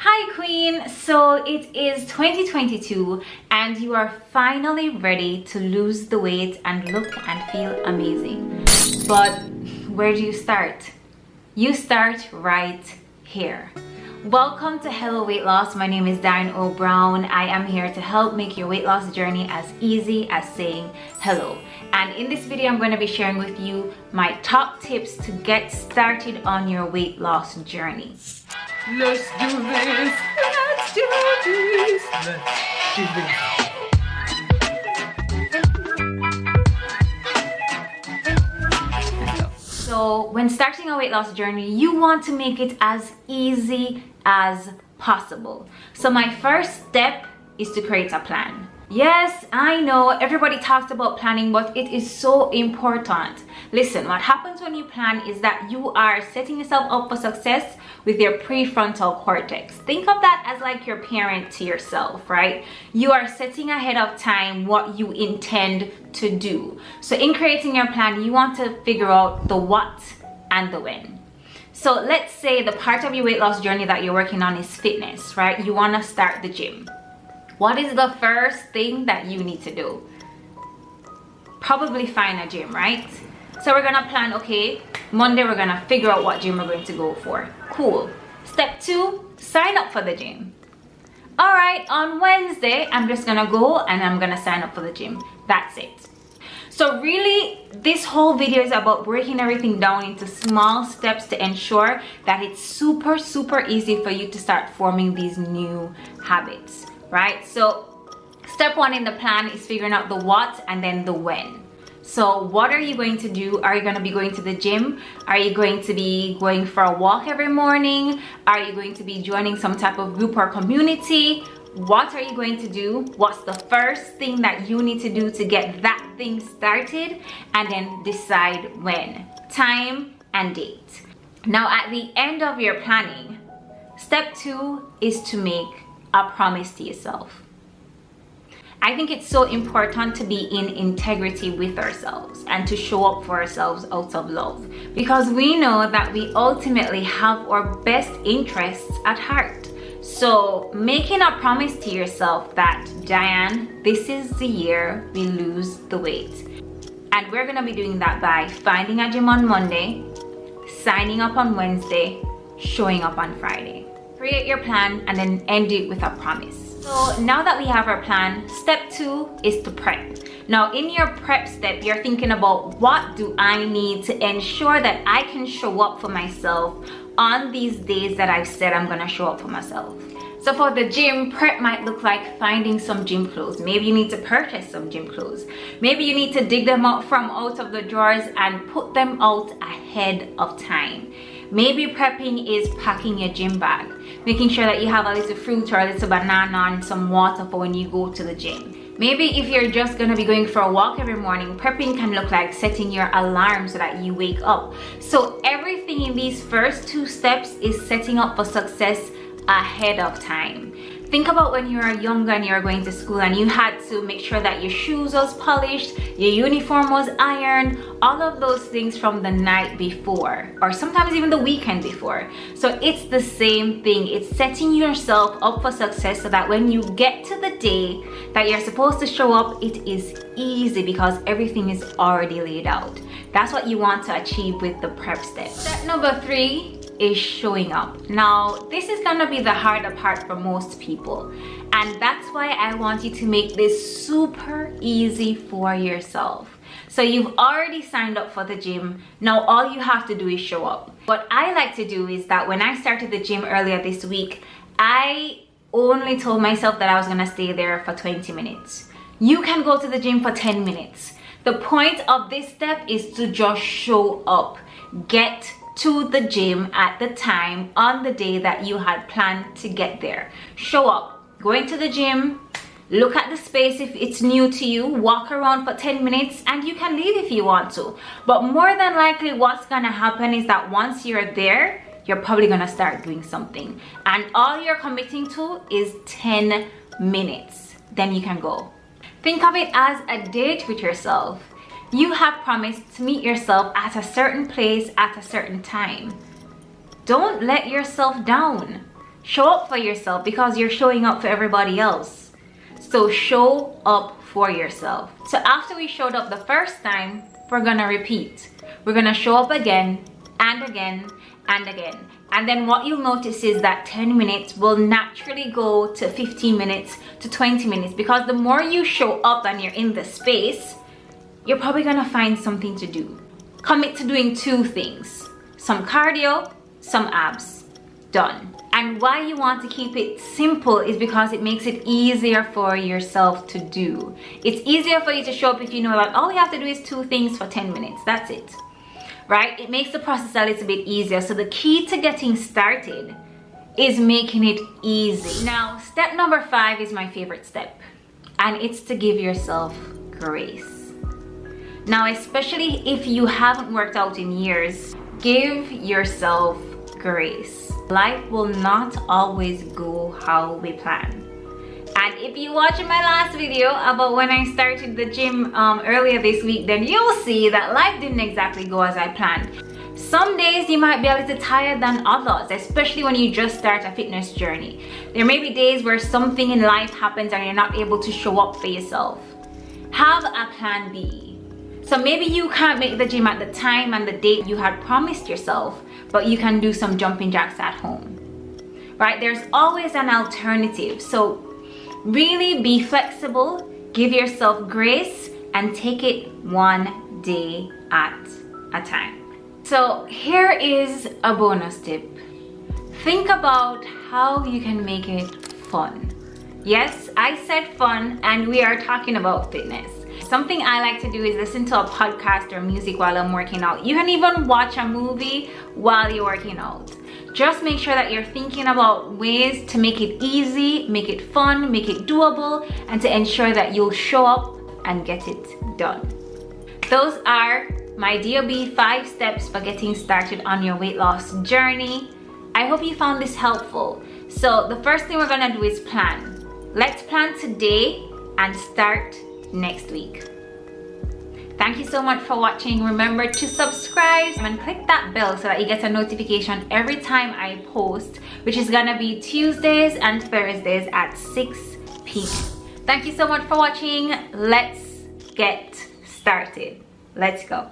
Hi Queen! So it is 2022 and you are finally ready to lose the weight and look and feel amazing. But where do you start? You start right here. Welcome to Hello Weight Loss. My name is Darren O. Brown. I am here to help make your weight loss journey as easy as saying hello. And in this video, I'm going to be sharing with you my top tips to get started on your weight loss journey. Let's do this. Let's do this. Let's do this. So when starting a weight loss journey, you want to make it as easy as possible. So my first step is to create a plan. Yes, I know everybody talks about planning, but it is so important. Listen, what happens when you plan is that you are setting yourself up for success with your prefrontal cortex. Think of that as like your parent to yourself, right? You are setting ahead of time what you intend to do. So in creating your plan, you want to figure out the what and the when. So let's say the part of your weight loss journey that you're working on is fitness, right? You want to start the gym. What is the first thing that you need to do? Probably find a gym, right? So we're gonna plan, okay, Monday we're gonna figure out what gym we're going to go for. Cool. Step 2, sign up for the gym. All right, on Wednesday, I'm just gonna go and I'm gonna sign up for the gym. That's it. So really, this whole video is about breaking everything down into small steps to ensure that it's super easy for you to start forming these new habits, right? So step 1 in the plan is figuring out the what and then the when. So what are you going to do? Are you going to be going to the gym? Are you going to be going for a walk every morning? Are you going to be joining some type of group or community? What are you going to do? What's the first thing that you need to do to get that thing started? And then decide when, time and date. Now at the end of your planning, step 2 is to make a promise to yourself. I think it's so important to be in integrity with ourselves and to show up for ourselves out of love, because we know that we ultimately have our best interests at heart. So making a promise to yourself that, Diane, this is the year we lose the weight. And we're gonna be doing that by finding a gym on Monday, signing up on Wednesday, showing up on Friday. Create your plan and then end it with a promise. So now that we have our plan, step 2 is to prep. Now in your prep step, you're thinking about what do I need to ensure that I can show up for myself on these days that I've said I'm gonna show up for myself. So for the gym, prep might look like finding some gym clothes. Maybe you need to purchase some gym clothes. Maybe you need to dig them out from out of the drawers and put them out ahead of time. Maybe prepping is packing your gym bag, making sure that you have a little fruit or a little banana and some water for when you go to the gym. Maybe if you're just gonna be going for a walk every morning, prepping can look like setting your alarm so that you wake up. So everything in these first 2 steps is setting up for success ahead of time. Think about when you were younger and you were going to school and you had to make sure that your shoes was polished, your uniform was ironed, all of those things from the night before or sometimes even the weekend before. So it's the same thing. It's setting yourself up for success so that when you get to the day that you're supposed to show up, it is easy because everything is already laid out. That's what you want to achieve with the prep step. Step number 3 is showing up. Now this is gonna be the harder part for most people, and that's why I want you to make this super easy for yourself. So you've already signed up for the gym. Now all you have to do is show up. What I like to do is that when I started the gym earlier this week, I only told myself that I was gonna stay there for 20 minutes. You can go to the gym for 10 minutes. The point of this step is to just show up. Get to the gym at the time on the day that you had planned to get there. Show up, go into the gym, look at the space if it's new to you, walk around for 10 minutes and you can leave if you want to. But more than likely what's gonna happen is that once you're there, you're probably gonna start doing something. And all you're committing to is 10 minutes. Then you can go. Think of it as a date with yourself. You have promised to meet yourself at a certain place at a certain time. Don't let yourself down. Show up for yourself because you're showing up for everybody else. So show up for yourself. So after we showed up the first time, we're gonna repeat. We're gonna show up again and again and again. And then what you'll notice is that 10 minutes will naturally go to 15 minutes to 20 minutes, because the more you show up and you're in the space, you're probably gonna find something to do. Commit to doing 2 things. Some cardio, some abs. Done. And why you want to keep it simple is because it makes it easier for yourself to do. It's easier for you to show up if you know that all you have to do is 2 things for 10 minutes. That's it. Right? It makes the process a little bit easier. So the key to getting started is making it easy. Now, step number 5 is my favorite step, and it's to give yourself grace. Now, especially if you haven't worked out in years, give yourself grace. Life will not always go how we plan. And if you watched my last video about when I started the gym earlier this week, then you'll see that life didn't exactly go as I planned. Some days you might be a little tired than others, especially when you just start a fitness journey. There may be days where something in life happens and you're not able to show up for yourself. Have a plan B. So maybe you can't make the gym at the time and the date you had promised yourself, but you can do some jumping jacks at home. Right? There's always an alternative. So really be flexible, give yourself grace, and take it one day at a time. So here is a bonus tip. Think about how you can make it fun. Yes, I said fun, and we are talking about fitness. Something I like to do is listen to a podcast or music while I'm working out. You can even watch a movie while you're working out. Just make sure that you're thinking about ways to make it easy, make it fun, make it doable, and to ensure that you'll show up and get it done. Those are my DOB 5 steps for getting started on your weight loss journey. I hope you found this helpful. So the first thing we're gonna do is plan. Let's plan today and start next week. Thank you so much for watching. Remember to subscribe and click that bell so that you get a notification every time I post, which is gonna be Tuesdays and Thursdays at 6 p.m. Thank you so much for watching. Let's get started. Let's go.